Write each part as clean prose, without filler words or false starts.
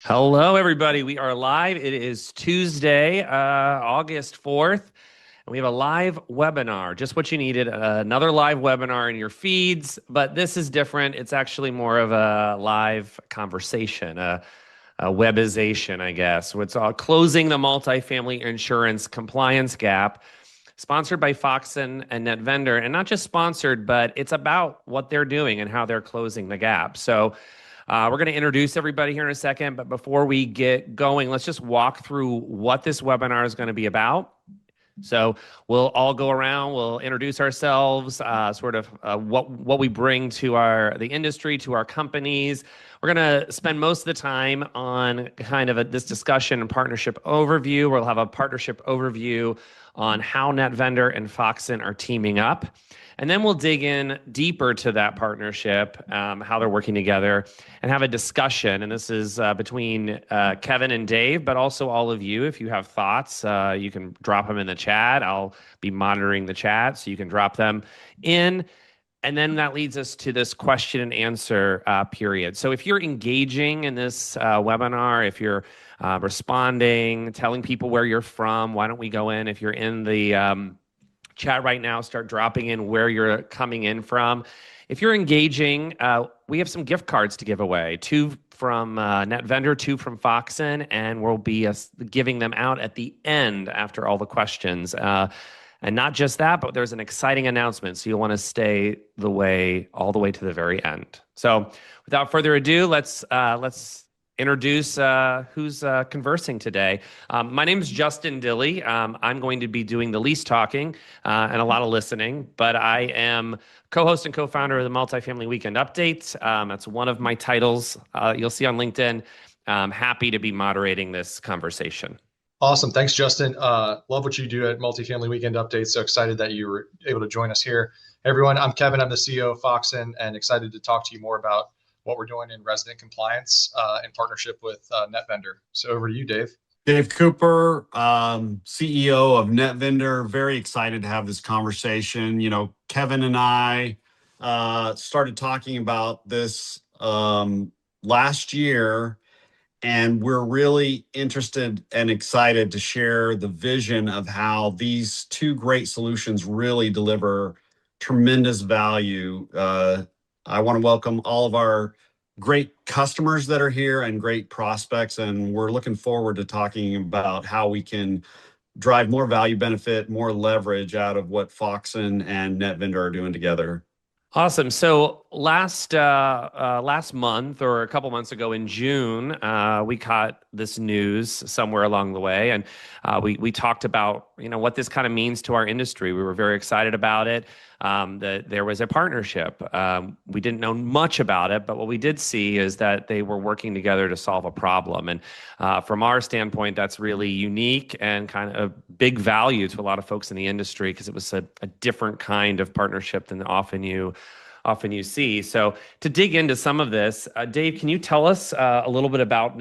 Hello, everybody. We are live. It is Tuesday, August 4th, and we have a live webinar. Just what you needed, another live webinar in your feeds, but this is different. It's actually more of a live conversation, a webization, I guess. It's closing the multifamily insurance compliance gap, sponsored by Foxen and NetVendor, and not just sponsored, but it's about what they're doing and how they're closing the gap. So we're going to introduce everybody here in a second, but before we get going, let's just walk through what this webinar is going to be about. So we'll all go around, we'll introduce ourselves, what we bring to the industry, to our companies. We're going to spend most of the time on kind of this discussion and partnership overview. We'll have a partnership overview on how NetVendor and Foxen are teaming up. And then we'll dig in deeper to that partnership, how they're working together, and have a discussion. And this is between Kevin and Dave, but also all of you. If you have thoughts, you can drop them in the chat. I'll be monitoring the chat, so you can drop them in. And then that leads us to this question and answer period. So if you're engaging in this webinar, if you're responding, telling people where you're from, why don't we go in? If you're in the chat right now, start dropping in where you're coming in from. If you're engaging, we have some gift cards to give away, 2 from NetVendor, 2 from Foxen, and we'll be giving them out at the end after all the questions. And not just that, but there's an exciting announcement, so you'll want to stay all the way to the very end. So without further ado, let's introduce who's conversing today. My name is Justin Dilley. I'm going to be doing the least talking and a lot of listening, but I am co-host and co-founder of the Multifamily Weekend Update. That's one of my titles you'll see on LinkedIn. I'm happy to be moderating this conversation. Awesome. Thanks, Justin. Love what you do at Multifamily Weekend Update. So excited that you were able to join us here. Everyone, I'm Kevin. I'm the CEO of Foxen and excited to talk to you more about what we're doing in resident compliance in partnership with NetVendor. So over to you, Dave. Dave Cooper, CEO of NetVendor. Very excited to have this conversation. Kevin and I started talking about this last year, and we're really interested and excited to share the vision of how these 2 great solutions really deliver tremendous value. I want to welcome all of our great customers that are here and great prospects, and we're looking forward to talking about how we can drive more value benefit, more leverage out of what Foxen and NetVendor are doing together. Awesome. So last month or a couple months ago in June, we caught this news somewhere along the way, and we talked about what this kind of means to our industry. We were very excited about it. That there was a partnership. We didn't know much about it, but what we did see is that they were working together to solve a problem. And from our standpoint, that's really unique and kind of a big value to a lot of folks in the industry, because it was a different kind of partnership than often you see. So to dig into some of this, Dave, can you tell us a little bit about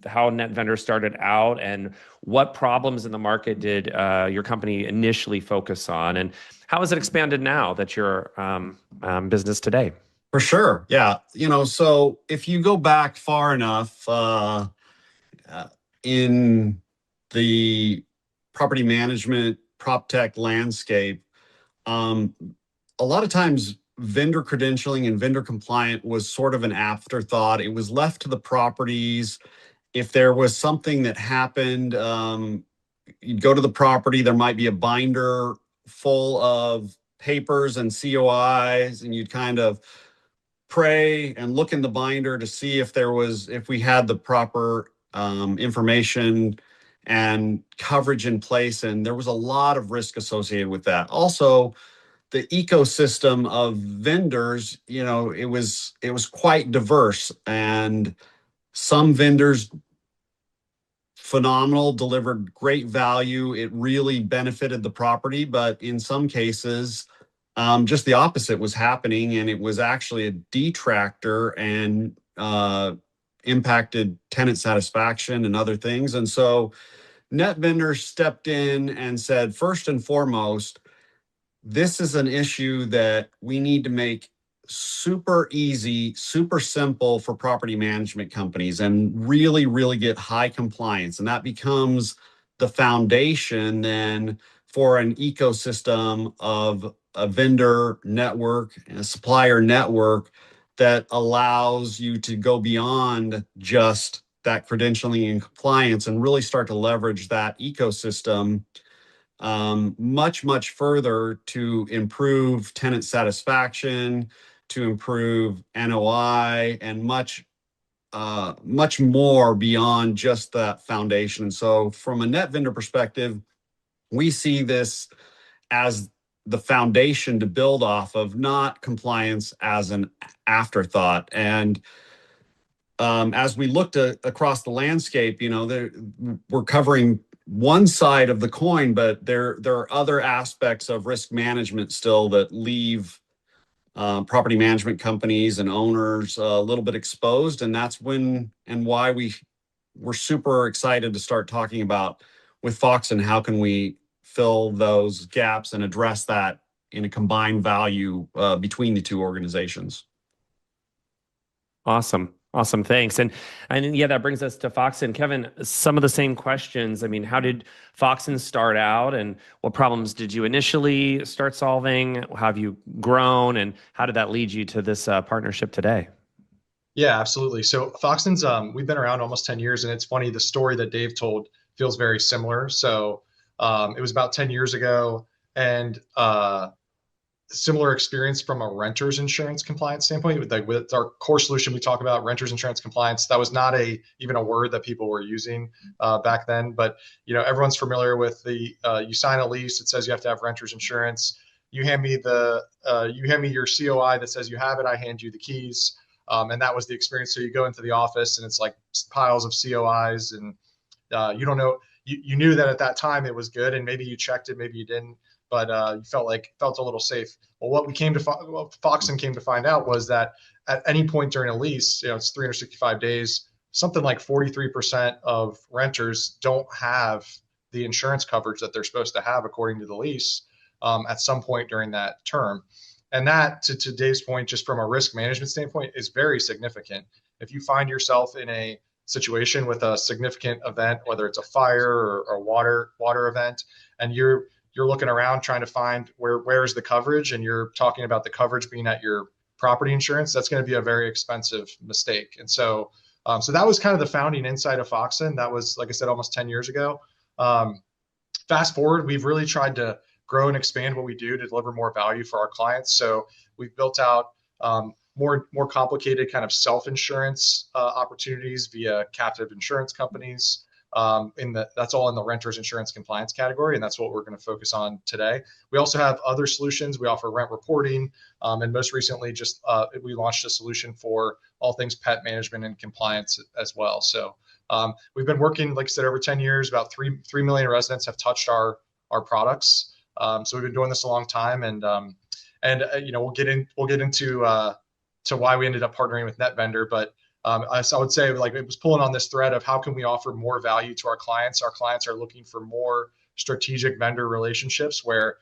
how NetVendor started out and what problems in the market did your company initially focus on, and how has it expanded now that you're business today? For sure. Yeah. So if you go back far enough in the property management, prop tech landscape, a lot of times vendor credentialing and vendor compliant was sort of an afterthought. It was left to the properties. If there was something that happened, you'd go to the property, there might be a binder full of papers and COIs, and you'd kind of pray and look in the binder to see if we had the proper information and coverage in place. And there was a lot of risk associated with that. Also, the ecosystem of vendors, it was quite diverse, and some vendors phenomenal, delivered great value. It really benefited the property, but in some cases, just the opposite was happening, and it was actually a detractor and impacted tenant satisfaction and other things. And so NetVendor stepped in and said, first and foremost, this is an issue that we need to make super easy, super simple for property management companies and really, really get high compliance. And that becomes the foundation then for an ecosystem of a vendor network and a supplier network that allows you to go beyond just that credentialing and compliance and really start to leverage that ecosystem much, much further to improve tenant satisfaction, to improve NOI, and much more beyond just that foundation. So from a net vendor perspective, we see this as the foundation to build off of, not compliance as an afterthought. And as we looked across the landscape, we're covering one side of the coin, but there are other aspects of risk management still that leave property management companies and owners a little bit exposed. And that's when and why we're super excited to start talking about with Foxen, how can we fill those gaps and address that in a combined value between the two organizations. Awesome. Awesome. Thanks. And yeah, that brings us to Foxen. Kevin, some of the same questions. I mean, how did Foxen start out, and what problems did you initially start solving? How have you grown, and how did that lead you to this partnership today? Yeah, absolutely. So Foxen's, we've been around almost 10 years, and it's funny, the story that Dave told feels very similar. So it was about 10 years ago, and similar experience from a renter's insurance compliance standpoint. Like with our core solution, we talk about renters insurance compliance. That was not even a word that people were using back then. But everyone's familiar with the you sign a lease. It says you have to have renters insurance. You hand me your COI that says you have it. I hand you the keys, and that was the experience. So you go into the office, and it's like piles of COIs, and you don't know. You knew that at that time it was good, and maybe you checked it, maybe you didn't, but you felt a little safe. Well, what Foxen came to find out was that at any point during a lease, it's 365 days, something like 43% of renters don't have the insurance coverage that they're supposed to have according to the lease at some point during that term. And that, to Dave's point, just from a risk management standpoint, is very significant. If you find yourself in a situation with a significant event, whether it's a fire or a water event, and you're looking around trying to find where's the coverage, and you're talking about the coverage being at your property insurance, that's going to be a very expensive mistake. And so that was kind of the founding insight of Foxen. That was, like I said, almost 10 years ago. Fast forward, we've really tried to grow and expand what we do to deliver more value for our clients. So we've built out more complicated kind of self-insurance opportunities via captive insurance companies. That's all in the renters insurance compliance category, and that's what we're going to focus on today. We also have other solutions. We offer rent reporting, and most recently, we launched a solution for all things pet management and compliance as well. So we've been working, like I said, over 10 years. About 3 million residents have touched our products. So we've been doing this a long time, and we'll get into to why we ended up partnering with NetVendor, but I would say, like, it was pulling on this thread of how can we offer more value to our clients. Our clients are looking for more strategic vendor relationships where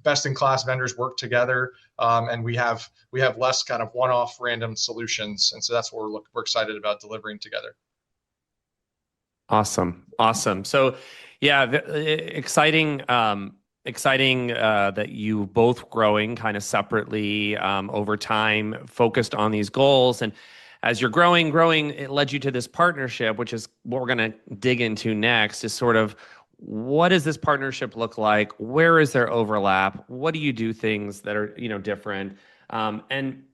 best in class vendors work together, and we have less kind of one-off random solutions. And so that's what we're excited about delivering together. Awesome. So yeah, exciting that you both growing kind of separately over time, focused on these goals. And as you're growing, it led you to this partnership, which is what we're going to dig into next, is sort of, what does this partnership look like? Where is there overlap? What do you do things that are, different? And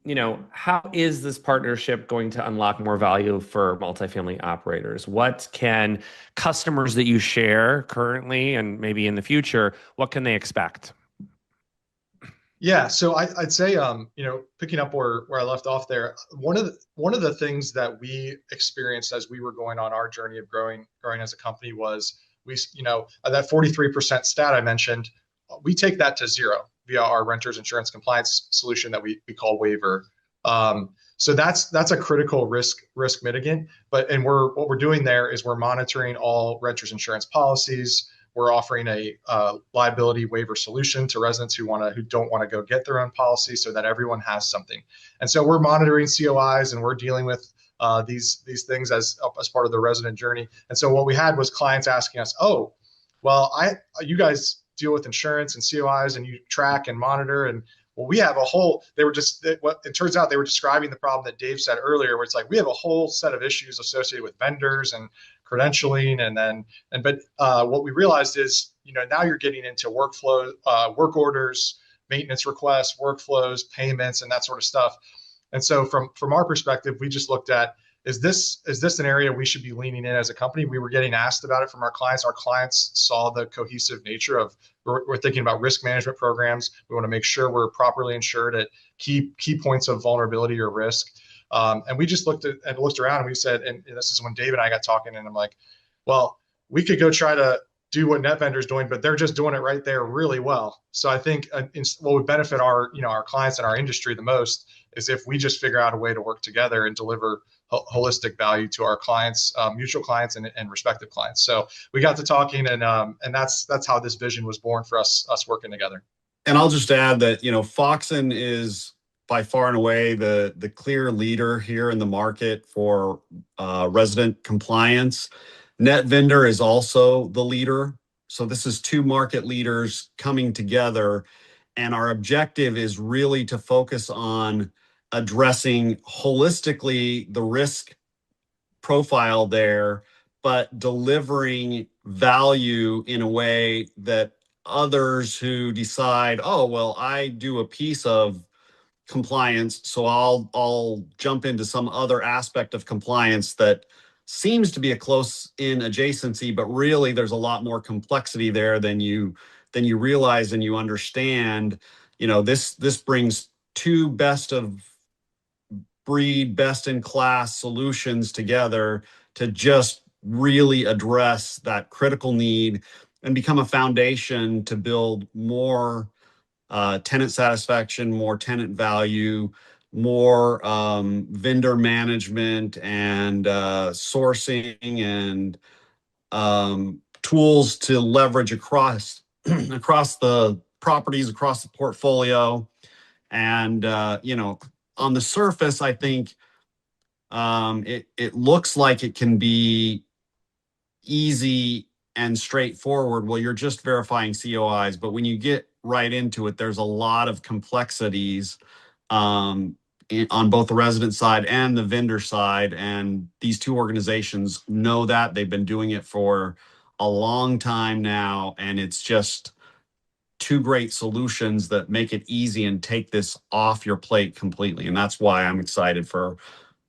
how is this partnership going to unlock more value for multifamily operators? What can customers that you share currently and maybe in the future, what can they expect? Yeah, so I'd say, picking up where I left off there, one of the things that we experienced as we were going on our journey of growing as a company was that 43% stat I mentioned, we take that to zero via our renters insurance compliance solution that we call Waiver. So that's a critical risk mitigant. What we're doing there is we're monitoring all renters insurance policies. we're offering a liability waiver solution to residents who don't want to go get their own policy, so that everyone has something. And so we're monitoring COIs, and we're dealing with these things as part of the resident journey. And so what we had was clients asking us, "Oh, well, you guys deal with insurance and COIs, and you track and monitor, and well, we have a whole." What it turns out, they were describing the problem that Dave said earlier, where it's like we have a whole set of issues associated with vendors and credentialing, but what we realized is, now you're getting into workflow, work orders, maintenance requests, workflows, payments, and that sort of stuff. And so from our perspective, we just looked at, is this an area we should be leaning in as a company? We were getting asked about it from our clients. Our clients saw the cohesive nature of, we're thinking about risk management programs. We want to make sure we're properly insured at key points of vulnerability or risk. And we just looked around, and we said, and this is when Dave and I got talking, and I'm like, well, we could go try to do what NetVendor is doing, but they're just doing it right there really well. So I think what would benefit our clients and our industry the most is if we just figure out a way to work together and deliver holistic value to our clients, mutual clients, and respective clients. So we got to talking, and that's how this vision was born for us working together. And I'll just add that, Foxen is by far and away the clear leader here in the market for resident compliance. NetVendor is also the leader. So this is two market leaders coming together. And our objective is really to focus on addressing holistically the risk profile there, but delivering value in a way that others who decide, oh, well, I do a piece of compliance, so I'll jump into some other aspect of compliance that seems to be a close in adjacency, but really there's a lot more complexity there than you realize and you understand. This brings two best of breed, best in class solutions together to just really address that critical need and become a foundation to build more tenant satisfaction, more tenant value, more vendor management and sourcing and tools to leverage across the properties, across the portfolio. And on the surface, I think it looks like it can be easy and straightforward. Well, you're just verifying COIs, but when you get right into it, there's a lot of complexities on both the resident side and the vendor side. And these two organizations know that. They've been doing it for a long time now, and it's just two great solutions that make it easy and take this off your plate completely. And that's why I'm excited for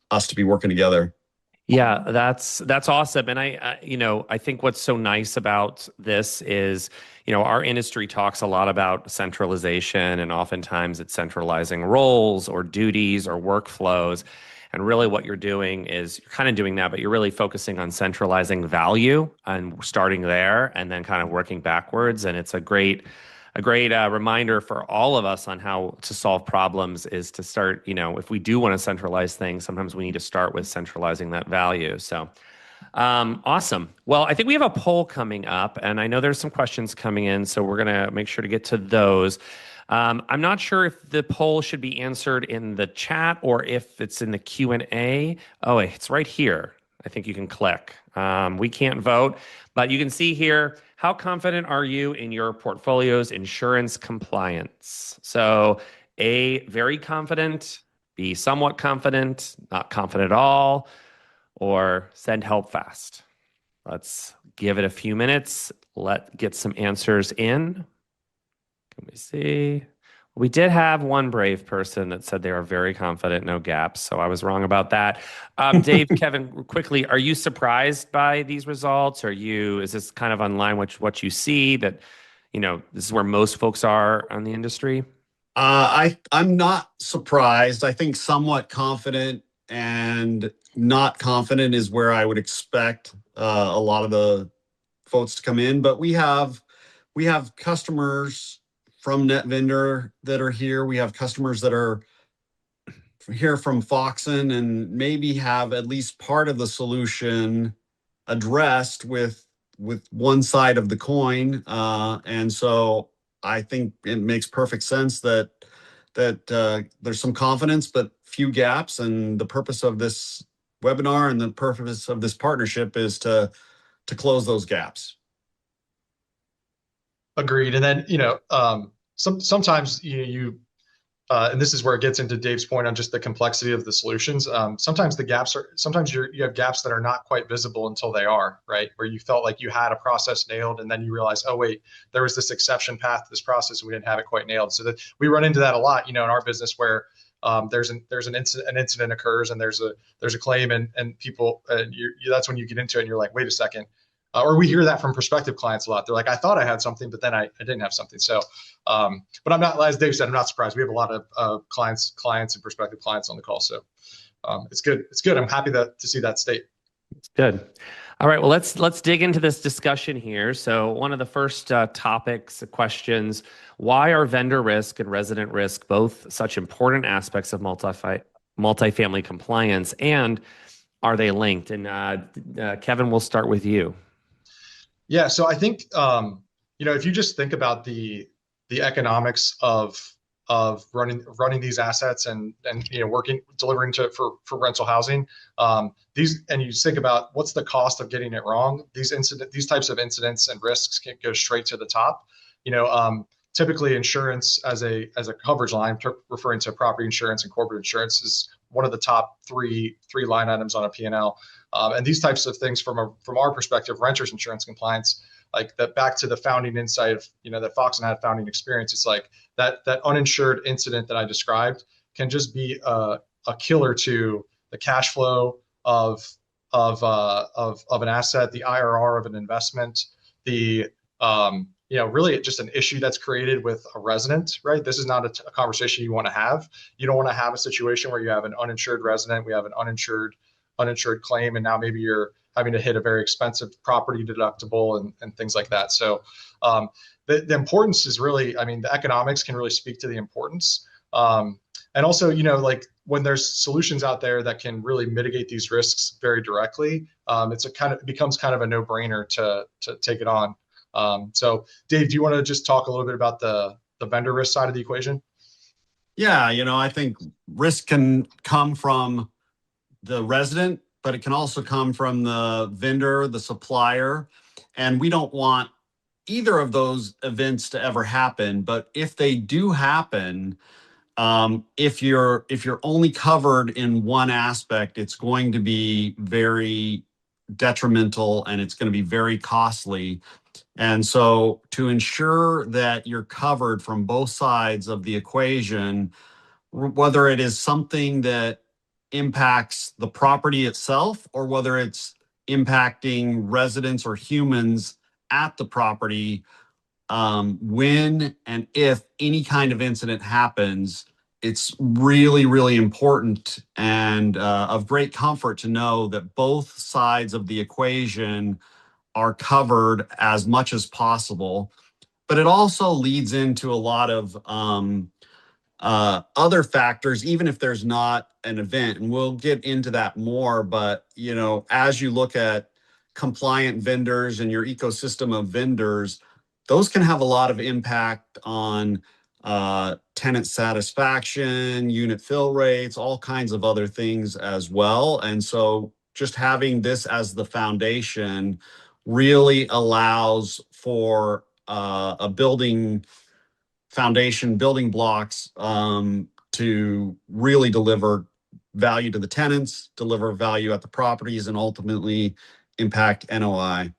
us to be working together. Yeah, that's awesome. And I think what's so nice about this is, our industry talks a lot about centralization, and oftentimes it's centralizing roles or duties or workflows. And really what you're doing is you're kind of doing that, but you're really focusing on centralizing value and starting there and then kind of working backwards. And it's a great reminder for all of us on how to solve problems is to start, if we do want to centralize things, sometimes we need to start with centralizing that value. So awesome. Well, I think we have a poll coming up, and I know there's some questions coming in, so we're going to make sure to get to those. I'm not sure if the poll should be answered in the chat or if it's in the Q&A. Oh, it's right here. I think you can click. We can't vote, but you can see here, how confident are you in your portfolio's insurance compliance? So A, very confident, B, somewhat confident, not confident at all, or send help fast. Let's give it a few minutes. Get some answers in. Let me see. We did have one brave person that said they are very confident, no gaps. So I was wrong about that. Dave, Kevin, quickly, are you surprised by these results? Is this kind of online what you see that, this is where most folks are on the industry? I'm not surprised. I think somewhat confident and not confident is where I would expect a lot of the folks to come in. But we have customers from NetVendor that are here. We have customers that are here from Foxen and maybe have at least part of the solution addressed with one side of the coin. And so I think it makes perfect sense that there's some confidence, but few gaps. And the purpose of this webinar and the purpose of this partnership is to close those gaps. Agreed. And then, sometimes and this is where it gets into Dave's point on just the complexity of the solutions. Sometimes you have gaps that are not quite visible until they are, right? Where you felt like you had a process nailed, and then you realize, oh wait, there was this exception path to this process, and we didn't have it quite nailed. So that we run into that a lot, in our business where there's an incident occurs, and there's a claim, and people, that's when you get into it, and you're like, wait a second. Or we hear that from prospective clients a lot. They're like, I thought I had something, but then I didn't have something. So, but I'm not, as Dave said, I'm not surprised. We have a lot of clients and prospective clients on the call. So it's good. It's good. I'm happy to see that state. It's good. All right. Well, let's dig into this discussion here. So one of the first topics, questions, why are vendor risk and resident risk both such important aspects of multifamily compliance, and are they linked? And Kevin, we'll start with you. Yeah, so I think if you just think about the economics of running these assets and delivering for rental housing, and you think about what's the cost of getting it wrong. These types of incidents and risks can go straight to the top. Typically insurance as a coverage line, referring to property insurance and corporate insurance, is one of the top three line items on a P&L. And these types of things from our perspective, renters insurance compliance, like that, back to the founding insight of, that Foxen had founding experience. It's like that uninsured incident that I described can just be a killer to the cash flow of an asset, the IRR of an investment, really just an issue that's created with a resident, right? This is not a conversation you want to have. You don't want to have a situation where you have an uninsured resident, we have an uninsured claim, and now maybe you're having to hit a very expensive property deductible and things like that. So the importance is really, the economics can really speak to the importance. And also, like when there's solutions out there that can really mitigate these risks very directly, it becomes kind of a no-brainer to take it on. So Dave, do you want to just talk a little bit about the vendor risk side of the equation? Yeah, I think risk can come from the resident, but it can also come from the vendor, the supplier. And we don't want either of those events to ever happen. But if they do happen, if you're only covered in one aspect, it's going to be very detrimental and it's going to be very costly. And so to ensure that you're covered from both sides of the equation, whether it is something that impacts the property itself or whether it's impacting residents or humans at the property, when and if any kind of incident happens, it's really, really important and of great comfort to know that both sides of the equation are covered as much as possible. But it also leads into a lot of other factors, even if there's not an event, and we'll get into that more. But as you look at compliant vendors and your ecosystem of vendors, those can have a lot of impact on tenant satisfaction, unit fill rates, all kinds of other things as well. And so just having this as the foundation really allows for a building blocks to really deliver value to the tenants, deliver value at the properties, and ultimately impact NOI.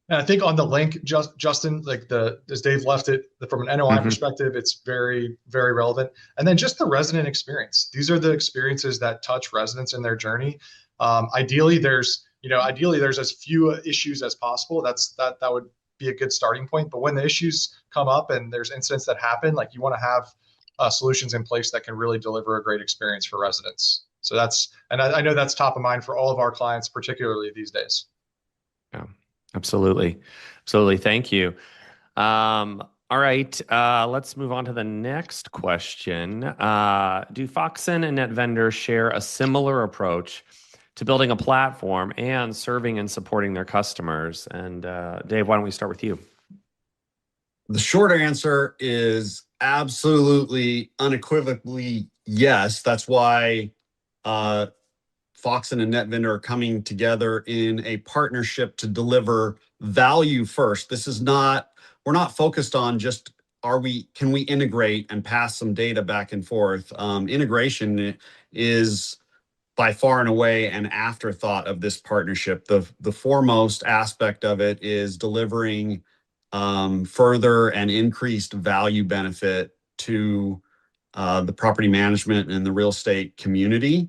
And I think on the link, Justin, like as Dave left it, from an NOI perspective, it's very, very relevant. And then just the resident experience. These are the experiences that touch residents in their journey. Ideally, there's as few issues as possible. That would be a good starting point. But when the issues come up and there's incidents that happen, like you want to have solutions in place that can really deliver a great experience for residents. So I know that's top of mind for all of our clients, particularly these days. Yeah, absolutely. Absolutely. Thank you. All right. Let's move on to the next question. Do Foxen and NetVendor share a similar approach to building a platform and serving and supporting their customers. And Dave, why don't we start with you? The short answer is absolutely, unequivocally yes. That's why Foxen and NetVendor are coming together in a partnership to deliver value first. We're not focused on just can we integrate and pass some data back and forth. Integration is by far and away an afterthought of this partnership. The foremost aspect of it is delivering further and increased value benefit to the property management and the real estate community.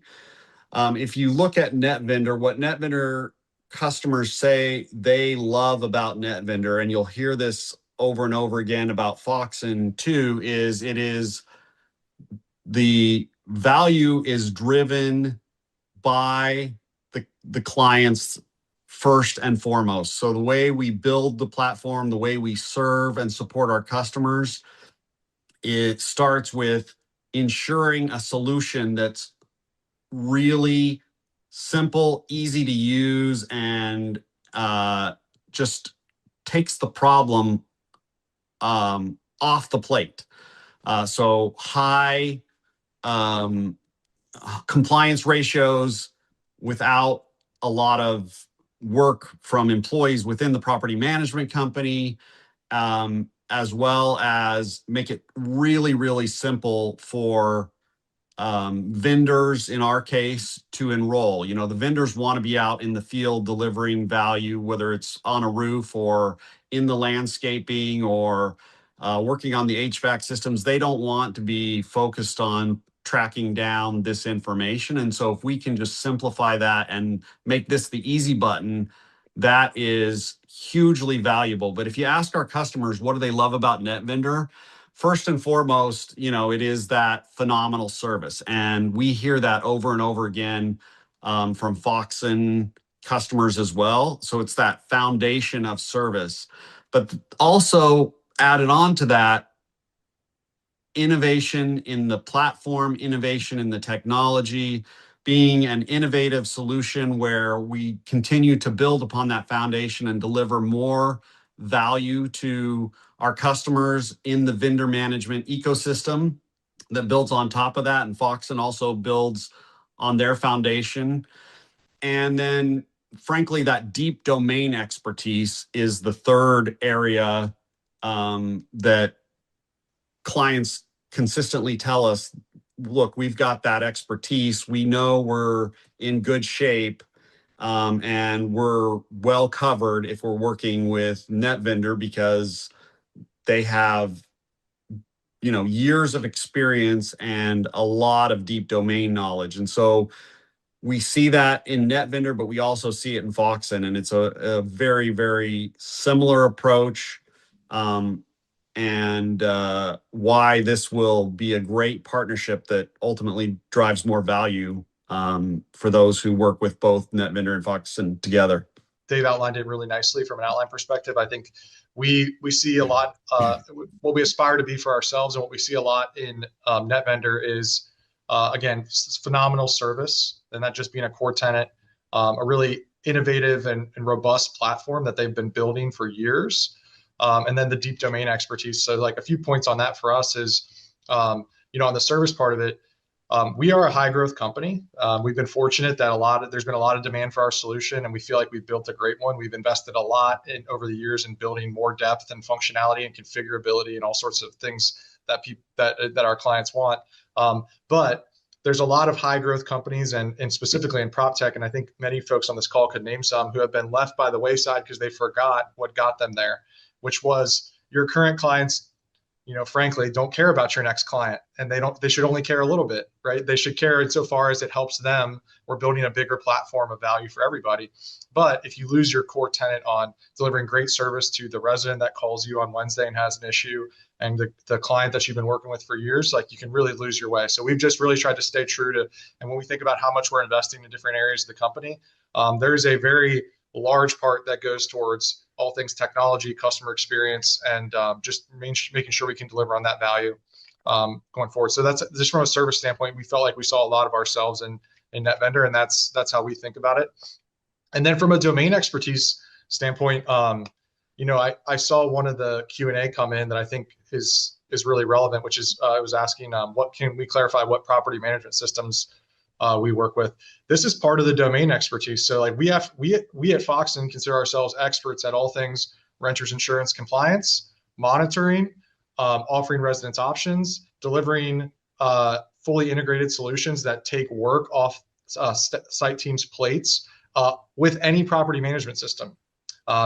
If you look at NetVendor, what NetVendor customers say they love about NetVendor, and you'll hear this over and over again about Foxen too, is the value is driven by the clients first and foremost. So the way we build the platform, the way we serve and support our customers, it starts with ensuring a solution that's really simple, easy to use, and just takes the problem off the plate. So high compliance ratios without a lot of work from employees within the property management company, as well as make it really, really simple for vendors, in our case, to enroll. You know, the vendors want to be out in the field delivering value, whether it's on a roof or in the landscaping or working on the HVAC systems. They don't want to be focused on tracking down this information. And so if we can just simplify that and make this the easy button, that is hugely valuable. But if you ask our customers, what do they love about NetVendor? First and foremost, you know, it is that phenomenal service. And we hear that over and over again from Foxen customers as well. So it's that foundation of service. But also added on to that, innovation in the platform, innovation in the technology, being an innovative solution where we continue to build upon that foundation and deliver more value to our customers in the vendor management ecosystem that builds on top of that. And Foxen also builds on their foundation. And then, frankly, that deep domain expertise is the third area that clients consistently tell us, look, we've got that expertise. We know we're in good shape, and we're well covered if we're working with NetVendor because they have, you know, years of experience and a lot of deep domain knowledge. And so we see that in NetVendor, but we also see it in Foxen, and it's a very, very similar approach. And why this will be a great partnership that ultimately drives more value for those who work with both NetVendor and Foxen together. Dave outlined it really nicely from an outline perspective. I think we see a lot, what we aspire to be for ourselves, and what we see a lot in NetVendor is, again, phenomenal service, and that just being a core tenet, a really innovative and robust platform that they've been building for years. And then the deep domain expertise. So like a few points on that for us is, you know, on the service part of it, we are a high growth company. We've been fortunate that there's been a lot of demand for our solution, and we feel like we've built a great one. We've invested a lot over the years in building more depth and functionality and configurability and all sorts of things that our clients want. But there's a lot of high growth companies and specifically in prop tech, and I think many folks on this call could name some, who have been left by the wayside because they forgot what got them there, which was your current clients, you know, frankly, don't care about your next client, and they should only care a little bit, right? They should care insofar as it helps them. We're building a bigger platform of value for everybody. But if you lose your core tenet on delivering great service to the resident that calls you on Wednesday and has an issue, and the client that you've been working with for years, like, you can really lose your way. So we've just really tried to stay true to, and when we think about how much we're investing in different areas of the company, there's a very large part that goes towards all things technology, customer experience, and just making sure we can deliver on that value going forward. So that's just from a service standpoint. We felt like we saw a lot of ourselves in in NetVendor, and that's how we think about it. And then from a domain expertise standpoint, I saw one of the Q&A come in that I think is really relevant, which is I was asking, what can we clarify what property management systems we work with. This is part of the domain expertise. So like we at Foxen consider ourselves experts at all things renters insurance compliance, monitoring, offering residents options, delivering fully integrated solutions that take work off site teams' plates with any property management system.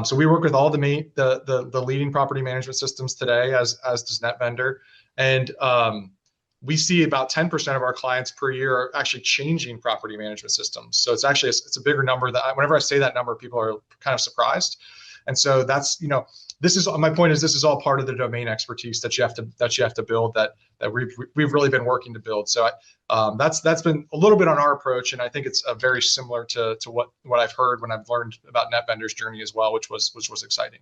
So we work with all the leading property management systems today, as does NetVendor, and we see about 10% of our clients per year are actually changing property management systems. So it's actually it's a bigger number. That whenever I say that number, people are kind of surprised. And so that's this is my point is this is all part of the domain expertise that you have to build that we've really been working to build. So that's been a little bit on our approach, and I think it's very similar to what I've heard when I've learned about NetVendor's journey as well, which was exciting.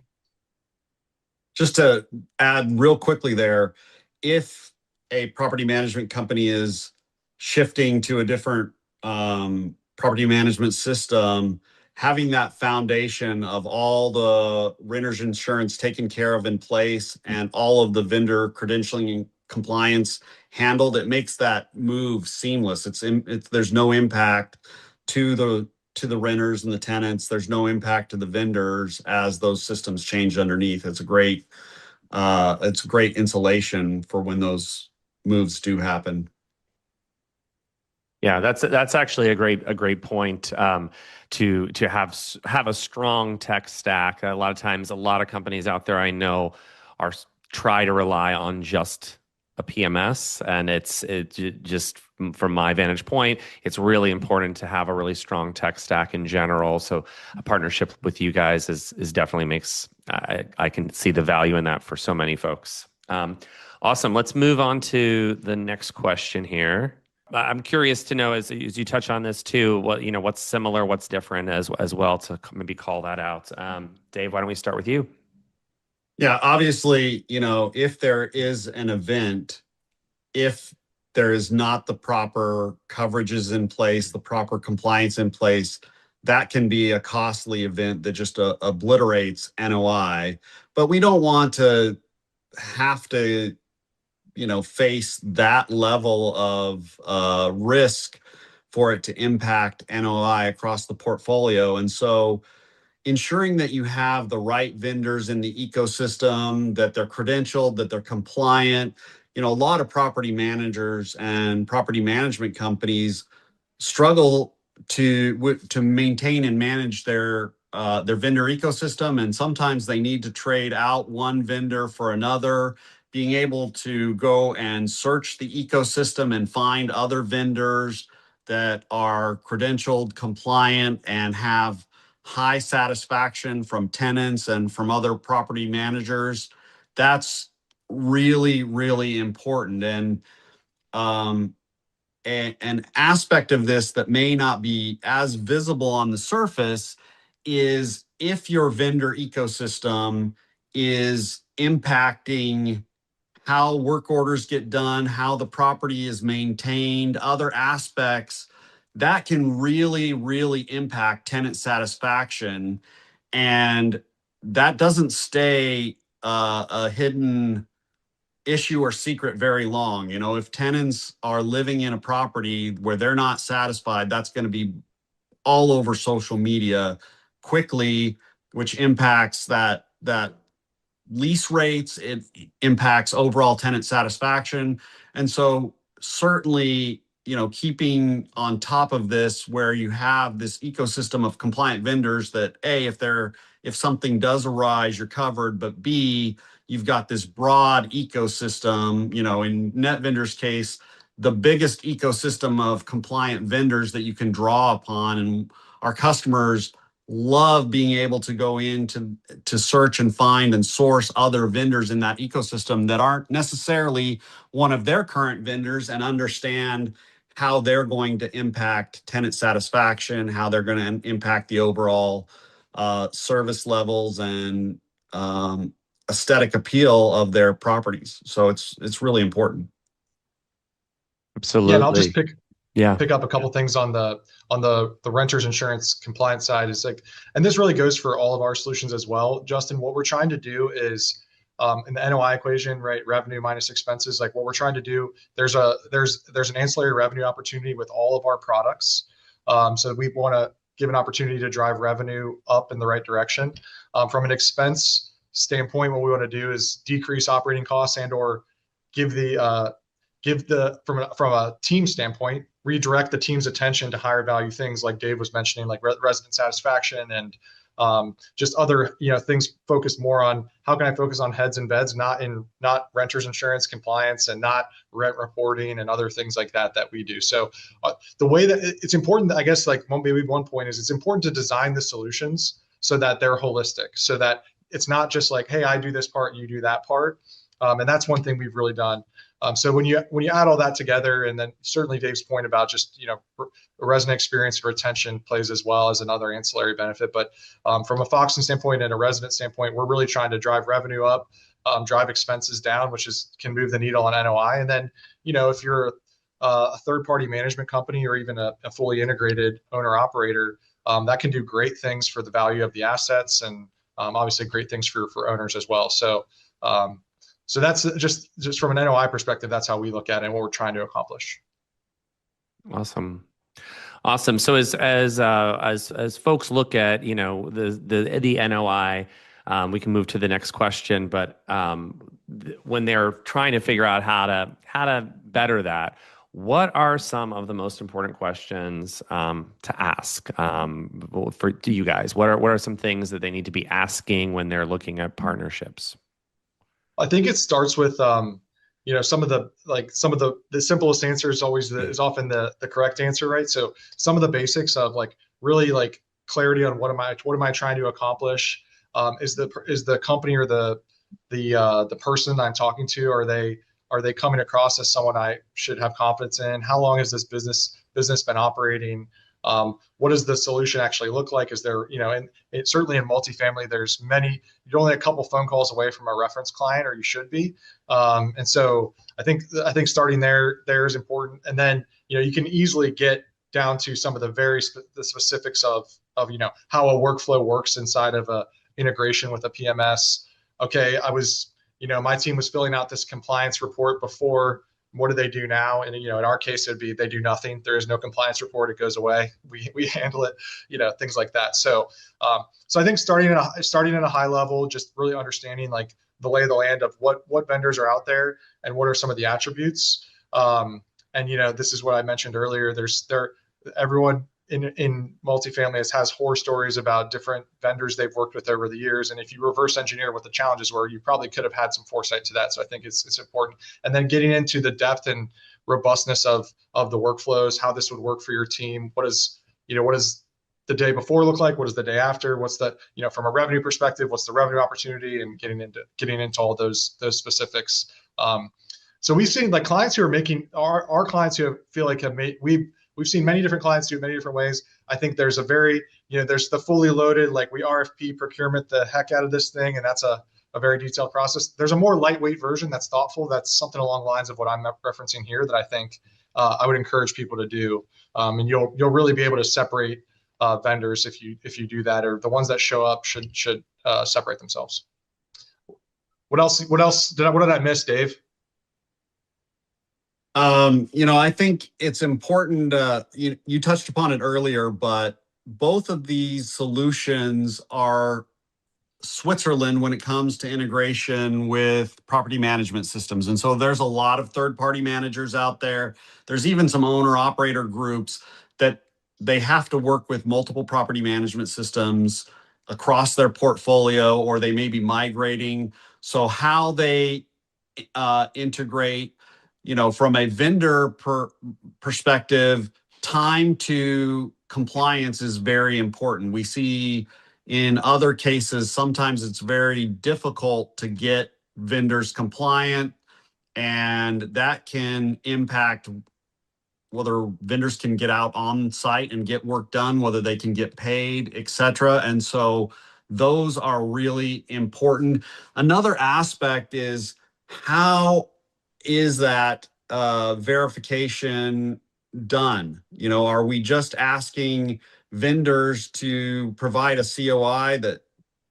Just to add real quickly there, if a property management company is shifting to a different property management system, having that foundation of all the renter's insurance taken care of in place and all of the vendor credentialing and compliance handled, it makes that move seamless. There's no impact to the renters and the tenants. There's no impact to the vendors as those systems change underneath. It's great insulation for when those moves do happen. Yeah, that's actually a great point, to have a strong tech stack. A lot of times, a lot of companies out there I know try to rely on just a PMS, and it just from my vantage point, it's really important to have a really strong tech stack in general. So a partnership with you guys is definitely makes I can see the value in that for so many folks. Awesome. Let's move on to the next question here. I'm curious to know, as you touch on this too, what's similar, what's different as well, to maybe call that out. Dave, why don't we start with you? Yeah, obviously, if there is an event, if there is not the proper coverages in place, the proper compliance in place, that can be a costly event that just obliterates NOI. But we don't want to have to face that level of risk for it to impact NOI across the portfolio. And so ensuring that you have the right vendors in the ecosystem, that they're credentialed, that they're compliant. A lot of property managers and property management companies struggle to maintain and manage their vendor ecosystem, and sometimes they need to trade out one vendor for another. Being able to go and search the ecosystem and find other vendors that are credentialed, compliant, and have high satisfaction from tenants and from other property managers, that's really, really important. And an aspect of this that may not be as visible on the surface is if your vendor ecosystem is impacting how work orders get done, how the property is maintained, other aspects that can really, really impact tenant satisfaction. And that doesn't stay a hidden issue or secret very long. If tenants are living in a property where they're not satisfied, that's going to be all over social media quickly, which impacts that lease rates. It impacts overall tenant satisfaction. And so certainly, keeping on top of this, where you have this ecosystem of compliant vendors that A, if something does arise, you're covered, but B, you've got this broad ecosystem. In NetVendor's case, the biggest ecosystem of compliant vendors that you can draw upon, and our customers love being able to go in to search and find and source other vendors in that ecosystem that aren't necessarily one of their current vendors, and understand how they're going to impact tenant satisfaction, how they're going to impact the overall service levels and aesthetic appeal of their properties. So it's really important. Absolutely. Yeah, and Yeah. pick up a couple things on the renters insurance compliance side is like, and this really goes for all of our solutions as well, Justin. What we're trying to do is in the NOI equation, right? Revenue minus expenses. Like what we're trying to do, there's an ancillary revenue opportunity with all of our products. So we want to give an opportunity to drive revenue up in the right direction. From an expense standpoint, what we want to do is decrease operating costs and or give the from a team standpoint, redirect the team's attention to higher value things like Dave was mentioning, like resident satisfaction and just other things focused more on how can I focus on heads and beds, not renters insurance compliance and not rent reporting and other things like that we do. So the way that it's important, I guess, like maybe one point is it's important to design the solutions so that they're holistic, so that it's not just like, hey, I do this part, you do that part. And that's one thing we've really done. So when you add all that together, and then certainly Dave's point about just resident experience for retention plays as well as another ancillary benefit. But from a Foxen standpoint and a resident standpoint, we're really trying to drive revenue up, drive expenses down, which can move the needle on NOI. And then if you're a third-party management company or even a fully integrated owner-operator, that can do great things for the value of the assets and obviously great things for owners as well. So that's just from an NOI perspective, that's how we look at it and what we're trying to accomplish. Awesome. So as folks look at the NOI, we can move to the next question. But when they're trying to figure out how to better that, what are some of the most important questions to ask for you guys? What are some things that they need to be asking when they're looking at partnerships? I think it starts with some of the simplest answer is often the correct answer, right? So some of the basics of like really like clarity on what am I trying to accomplish? Is the company or the person I'm talking to, are they coming across as someone I should have confidence in? How long has this business been operating? What does the solution actually look like? Is there, certainly in multifamily, there's you're only a couple phone calls away from a reference client, or you should be. And so I think starting there is important. And then, you can easily get down to some of the specifics of how a workflow works inside of a integration with a PMS. Okay, my team was filling out this compliance report before. What do they do now? And in our case, it'd be they do nothing. There is no compliance report; it goes away. We handle it, things like that. So I think starting at a high level, just really understanding like the lay of the land of what vendors are out there and what are some of the attributes. And this is what I mentioned earlier. Everyone in multifamily has horror stories about different vendors they've worked with over the years. And if you reverse engineer what the challenges were, you probably could have had some foresight to that. So I think it's important. And then getting into the depth and robustness of the workflows, how this would work for your team. What does the day before look like? What does the day after? What's the, from a revenue perspective, what's the revenue opportunity, and getting into all those specifics. So we've seen like clients who are making our clients who feel like we've seen many different clients do it many different ways. I think there's there's the fully loaded, like we RFP procurement the heck out of this thing, and that's a very detailed process. There's a more lightweight version that's thoughtful. That's something along the lines of what I'm referencing here that I think I would encourage people to do. And you'll really be able to separate vendors if you do that, or the ones that show up should separate themselves. What else did I miss, Dave? I think it's important, you touched upon it earlier, but both of these solutions are Switzerland when it comes to integration with property management systems. And so there's a lot of third-party managers out there. There's even some owner-operator groups that they have to work with multiple property management systems across their portfolio, or they may be migrating. So how they integrate, from a vendor perspective, time to compliance is very important. We see in other cases, sometimes it's very difficult to get vendors compliant, and that can impact whether vendors can get out on site and get work done, whether they can get paid, et cetera. And so those are really important. Another aspect is how is that verification done? Are we just asking vendors to provide a COI that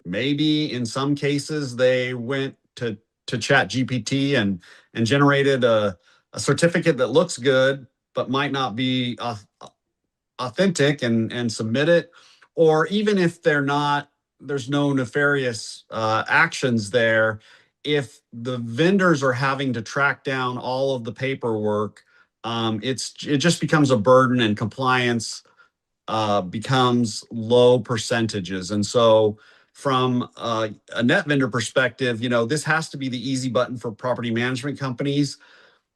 maybe in some cases they went to chat GPT and generated a certificate that looks good, but might not be authentic and submit it? Or even if there's no nefarious actions there, if the vendors are having to track down all of the paperwork, it just becomes a burden, and compliance becomes low percentages. And so from a net vendor perspective, this has to be the easy button for property management companies,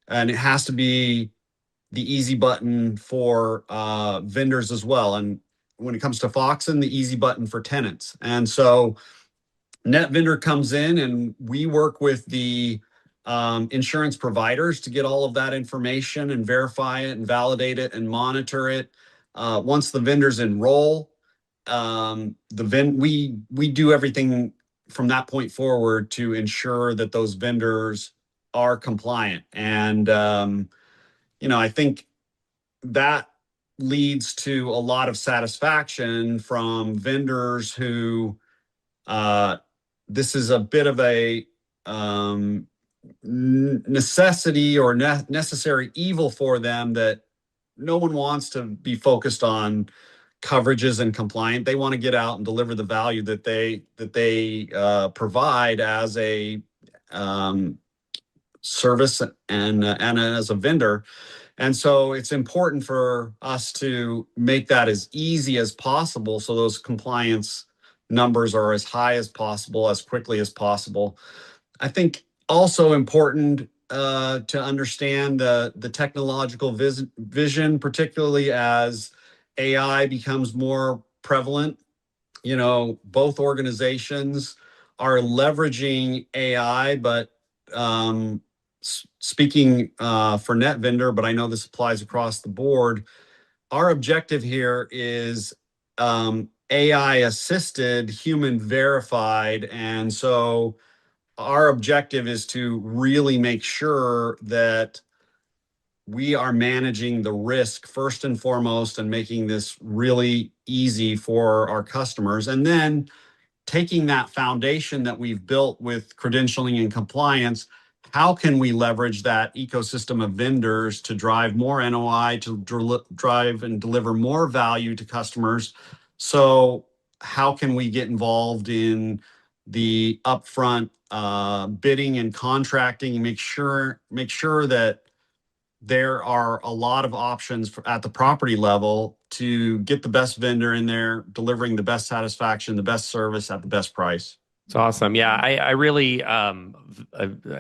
and it has to be the easy button for vendors as well. And when it comes to Foxen, the easy button for tenants. And so net vendor comes in, and we work with the insurance providers to get all of that information and verify it and validate it and monitor it. Once the vendors enroll, we do everything from that point forward to ensure that those vendors are compliant. And I think that leads to a lot of satisfaction from vendors who this is a bit of a necessity or necessary evil for them, that no one wants to be focused on coverages and compliant. They want to get out and deliver the value that they provide as a service and as a vendor. And so it's important for us to make that as easy as possible, so those compliance numbers are as high as possible, as quickly as possible. I think also important to understand the technological vision, particularly as AI becomes more prevalent. Both organizations are leveraging AI, but speaking for NetVendor, but I know this applies across the board, our objective here is AI assisted, human verified. And so our objective is to really make sure that we are managing the risk first and foremost, and making this really easy for our customers. And then taking that foundation that we've built with credentialing and compliance, how can we leverage that ecosystem of vendors to drive more NOI, to drive and deliver more value to customers? So how can we get involved in the upfront bidding and contracting, and make sure that there are a lot of options at the property level to get the best vendor in there, delivering the best satisfaction, the best service at the best price. It's awesome. Yeah, I really, I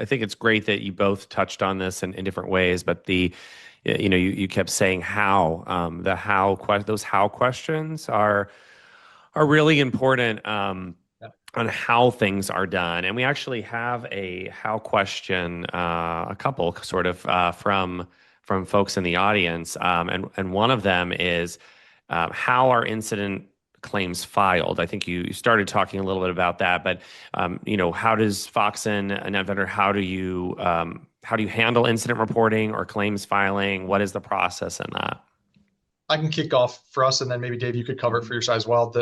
think it's great that you both touched on this in different ways, but you kept saying how, those how questions are really important on how things are done. And we actually have a how question, a couple sort of from folks in the audience. And one of them is how are incident claims filed? I think you started talking a little bit about that, but how does Foxen and NetVendor, how do you handle incident reporting or claims filing? What is the process in that? I can kick off for us, and then maybe Dave, you could cover it for your side as well.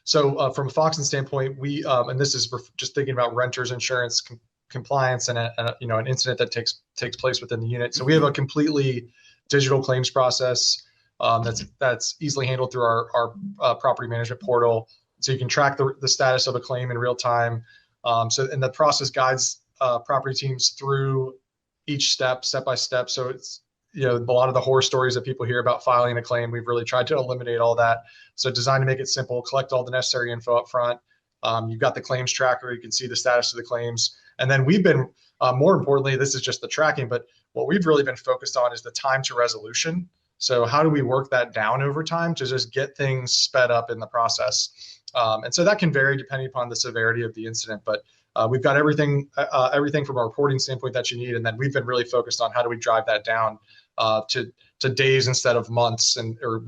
So from a Foxen standpoint, we and this is just thinking about renters insurance compliance and an incident that takes place within the unit. So we have a completely digital claims process that's easily handled through our property management portal. So you can track the status of a claim in real time. And the process guides property teams through each step by step. So it's a lot of the horror stories that people hear about filing a claim, we've really tried to eliminate all that. So designed to make it simple, collect all the necessary info up front. You've got the claims tracker, you can see the status of the claims. And then we've been, more importantly, this is just the tracking, but what we've really been focused on is the time to resolution. So how do we work that down over time to just get things sped up in the process? And so that can vary depending upon the severity of the incident, but we've got everything from a reporting standpoint that you need. And then we've been really focused on how do we drive that down to days instead of months, or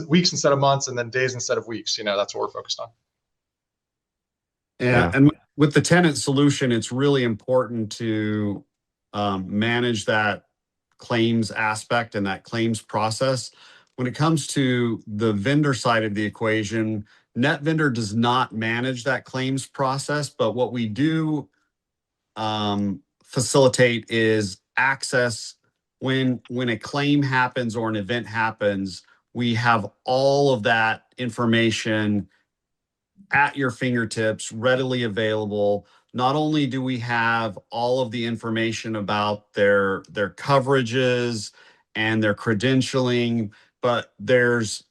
weeks instead of months, and then days instead of weeks. That's what we're focused on. And with the tenant solution, it's really important to manage that claims aspect and that claims process. When it comes to the vendor side of the equation, NetVendor does not manage that claims process, but what we do facilitate is access when a claim happens or an event happens. We have all of that information at your fingertips, readily available. Not only do we have all of the information about their coverages and their credentialing, but there's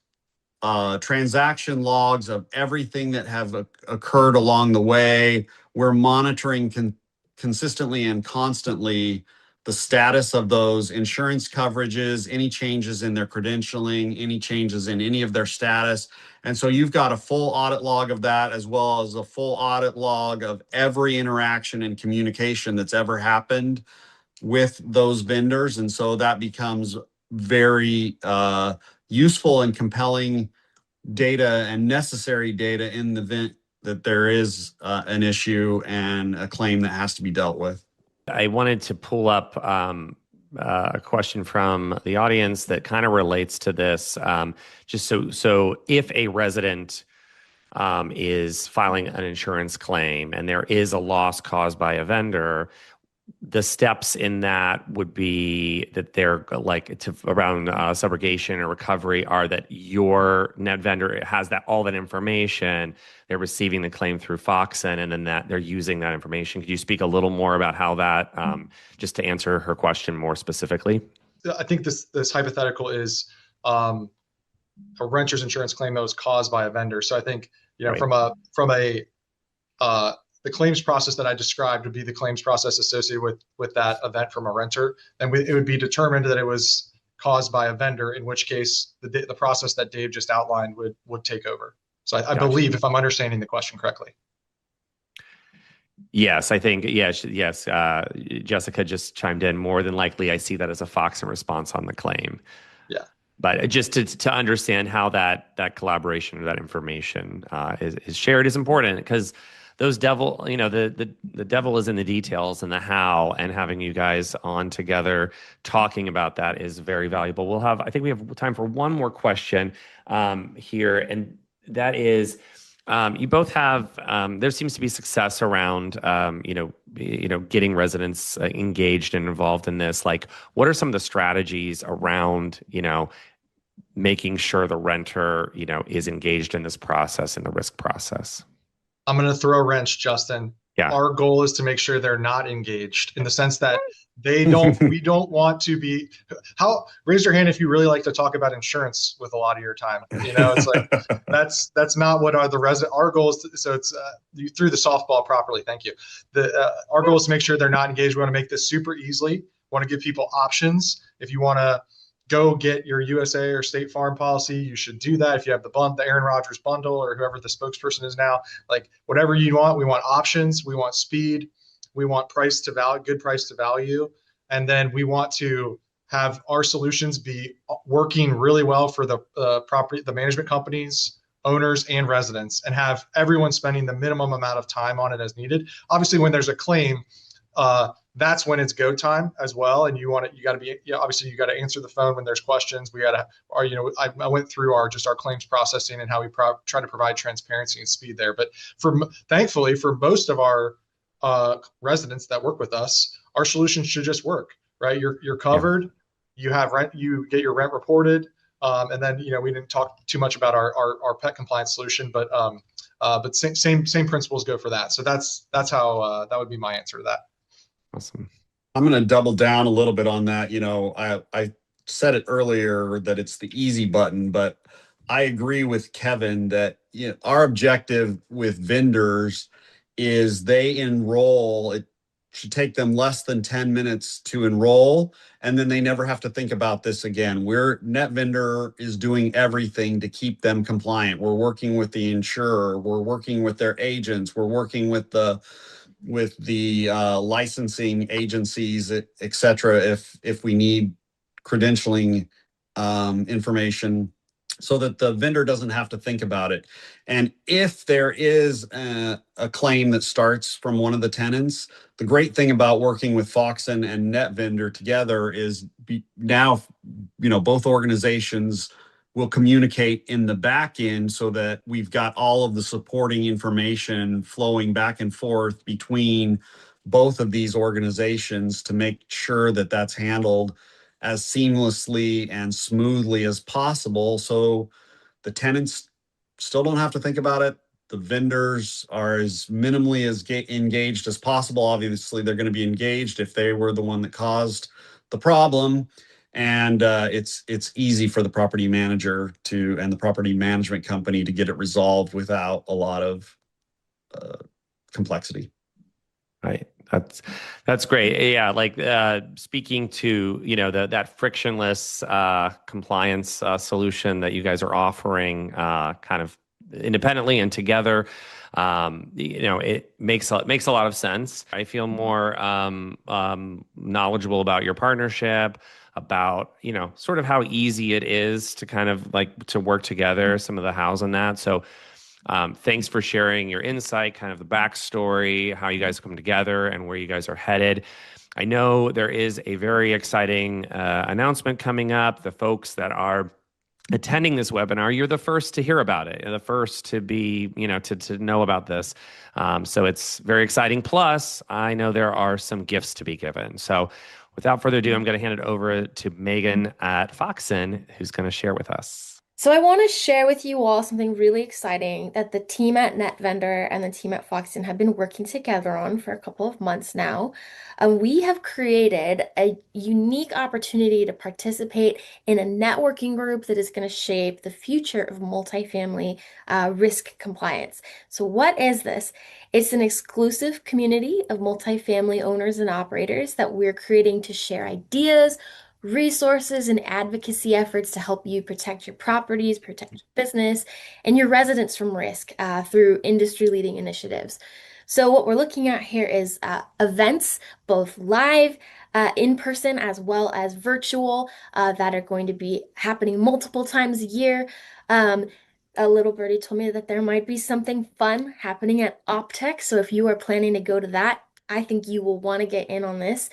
transaction logs of everything that have occurred along the way. We're monitoring consistently and constantly the status of those insurance coverages, any changes in their credentialing, any changes in any of their status. And so you've got a full audit log of that, as well as a full audit log of every interaction and communication that's ever happened with those vendors. And so that becomes very useful and compelling data and necessary data in the event that there is an issue and a claim that has to be dealt with. I wanted to pull up a question from the audience that kind of relates to this. Just so if a resident is filing an insurance claim and there is a loss caused by a vendor, the steps in that would be that they're like around subrogation or recovery are that your net vendor has all that information. They're receiving the claim through Foxen, and then that they're using that information. Could you speak a little more about how that, just to answer her question more specifically? I think this hypothetical is a renter's insurance claim that was caused by a vendor. So I think, Right. from a the claims process that I described would be the claims process associated with that event from a renter. And it would be determined that it was caused by a vendor, in which case the process that Dave just outlined would take over. So I believe, if I'm understanding the question correctly. Yes, I think, yes. Jessica just chimed in. More than likely, I see that as a Foxen response on the claim. Yeah. But just to understand how that collaboration or that information is shared is important, because those the devil is in the details and the how, and having you guys on together talking about that is very valuable. I think we have time for one more question here, and that is, you both have, there seems to be success around, getting residents engaged and involved in this. Like, what are some of the strategies around, making sure the renter, is engaged in this process, in the risk process? I'm going to throw a wrench, Justin. Yeah. Our goal is to make sure they're not engaged, in the sense that we don't want to be, raise your hand if you really like to talk about insurance with a lot of your time. It's like, that's not what our goal is. You threw the softball properly. Thank you. Our goal is to make sure they're not engaged. We want to make this super easy. We want to give people options. If you want to go get your USA or State Farm policy, you should do that. If you have the Aaron Rodgers bundle, or whoever the spokesperson is now, like, whatever you want, we want options, we want speed, we want price to value, good price to value. And then we want to have our solutions be working really well for the management companies, owners, and residents, and have everyone spending the minimum amount of time on it as needed. Obviously, when there's a claim, that's when it's go time as well. And obviously you got to answer the phone when there's questions. I went through our claims processing and how we try to provide transparency and speed there. But thankfully, for most of our residents that work with us, our solution should just work, right? You're covered. Yeah. You have rent. You get your rent reported. And then, we didn't talk too much about our pet compliance solution, but same principles go for that. So that's how that would be my answer to that. Awesome. I'm going to double down a little bit on that. I said it earlier that it's the easy button, but I agree with Kevin that our objective with vendors is they enroll. It should take them less than 10 minutes to enroll, and then they never have to think about this again. NetVendor is doing everything to keep them compliant. We're working with the insurer. We're working with their agents. We're working with the licensing agencies, et cetera, if we need credentialing information. so that the vendor doesn't have to think about it. And if there is a claim that starts from one of the tenants, the great thing about working with Foxen and NetVendor together is now, both organizations will communicate in the back end so that we've got all of the supporting information flowing back and forth between both of these organizations to make sure that that's handled as seamlessly and smoothly as possible. So the tenants still don't have to think about it. The vendors are as minimally as engaged as possible. Obviously, they're going to be engaged if they were the one that caused the problem. And it's easy for the property manager and the property management company to get it resolved without a lot of complexity. Right. That's great. Yeah, like speaking to that frictionless compliance solution that you guys are offering, kind of independently and together. It makes a lot of sense. I feel more knowledgeable about your partnership, about sort of how easy it is to kind of like to work together, some of the hows on that. So. Thanks for sharing your insight, kind of the backstory, how you guys come together, and where you guys are headed. I know there is a very exciting announcement coming up. The folks that are attending this webinar, you're the first to hear about it, and the first to be, to know about this. So it's very exciting. Plus, I know there are some gifts to be given. So without further ado, I'm going to hand it over to Megan at Foxen, who's going to share with us. So I want to share with you all something really exciting that the team at NetVendor and the team at Foxen have been working together on for a couple of months now. We have created a unique opportunity to participate in a networking group that is going to shape the future of multifamily risk compliance. So what is this? It's an exclusive community of multifamily owners and operators that we're creating to share ideas, resources, and advocacy efforts to help you protect your properties, protect your business, and your residents from risk through industry-leading initiatives. So what we're looking at here is events, both live, in person, as well as virtual, that are going to be happening multiple times a year. A little birdie told me that there might be something fun happening at Optech. So if you are planning to go to that, I think you will want to get in on this.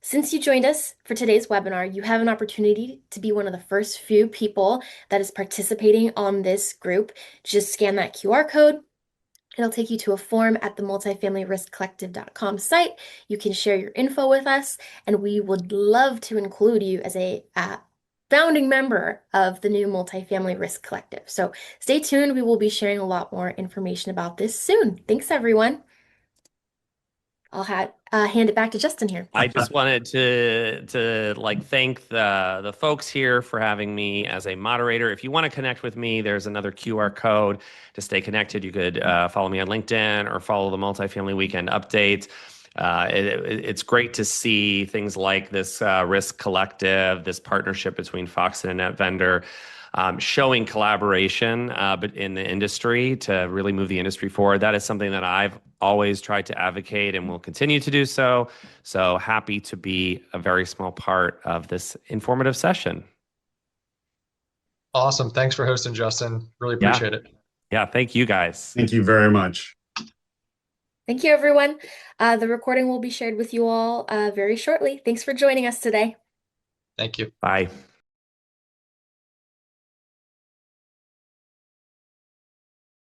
Since you joined us for today's webinar, you have an opportunity to be one of the first few people that is participating on this group. Just scan that QR code. It'll take you to a form at the multifamilyriskcollective.com site. You can share your info with us, and we would love to include you as a founding member of the new Multifamily Risk Collective. So stay tuned. We will be sharing a lot more information about this soon. Thanks, everyone. I'll hand it back to Justin here. I just wanted to thank the folks here for having me as a moderator. If you want to connect with me, there's another QR code to stay connected. You could follow me on LinkedIn or follow the Multifamily Weekend updates. It's great to see things like this Risk Collective, this partnership between Foxen and NetVendor, showing collaboration but in the industry to really move the industry forward. That is something that I've always tried to advocate and will continue to do so. So happy to be a very small part of this informative session. Awesome. Thanks for hosting, Justin. Really appreciate it. Yeah, thank you guys. Thank you very much. Thank you, everyone. The recording will be shared with you all very shortly. Thanks for joining us today. Thank you. Bye.